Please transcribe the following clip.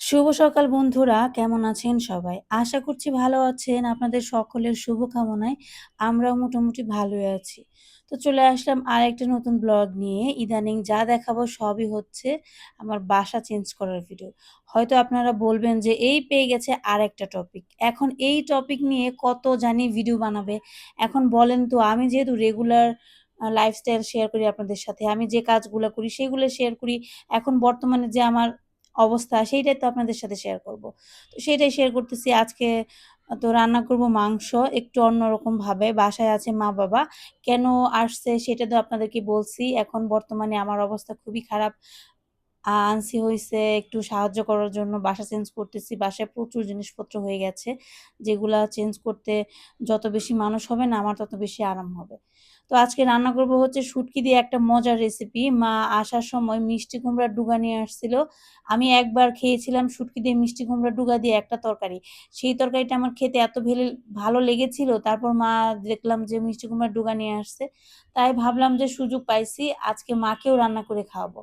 শুভ সকাল বন্ধুরা, কেমন আছেন সবাই? আশা করছি ভালো আছেন। আপনাদের সকলের শুভকামনায় আমরাও মোটামুটি ভালোই আছি। তো চলে আসলাম আরেকটা নতুন ব্লগ নিয়ে। ইদানিং যা দেখাবো সবই হচ্ছে আমার বাসা চেঞ্জ করার ভিডিও। হয়তো আপনারা বলবেন যে এই পেয়ে গেছে আরেকটা টপিক। এখন এই টপিক নিয়ে কত জানি ভিডিও বানাবে। এখন বলেন তো আমি যেহেতু রেগুলার লাইফস্টাইল শেয়ার করি আপনাদের সাথে। আমি যে কাজগুলা করি সেগুলো শেয়ার করি। এখন বর্তমানে যে আমার অবস্থা সেইটাই তো আপনাদের সাথে শেয়ার করব। তো সেটাই শেয়ার করতেছি আজকে। তো রান্না করব মাংস একটু অন্যরকমভাবে। বাসায় আছে মা-বাবা। কেন আসছে সেটা তো আপনাদেরকে বলছি। এখন বর্তমানে আমার অবস্থা খুবই খারাপ। আনছি হইছে একটু সাহায্য করার জন্য বাসা চেঞ্জ করতেছি। বাসায় প্রচুর জিনিসপত্র হয়ে গেছে। যেগুলা চেঞ্জ করতে যত বেশি মানুষ হবে না আমার তত বেশি আরাম হবে। তো আজকে রান্না করব হচ্ছে শুটকি দিয়ে একটা মজার রেসিপি। মা আসার সময় মিষ্টি কুমড়ার ডুগা নিয়ে আসছিল। আমি একবার খেয়েছিলাম শুটকি দিয়ে মিষ্টি কুমড়ার ডুগা দিয়ে একটা তরকারি। সেই তরকারিটা আমার খেতে এত ভালো লেগেছিল। তারপর মা দেখলাম যে মিষ্টি কুমড়ার ডুগা নিয়ে আসছে। তাই ভাবলাম যে সুযোগ পাইছি আজকে মাকেও রান্না করে খাওয়াবো।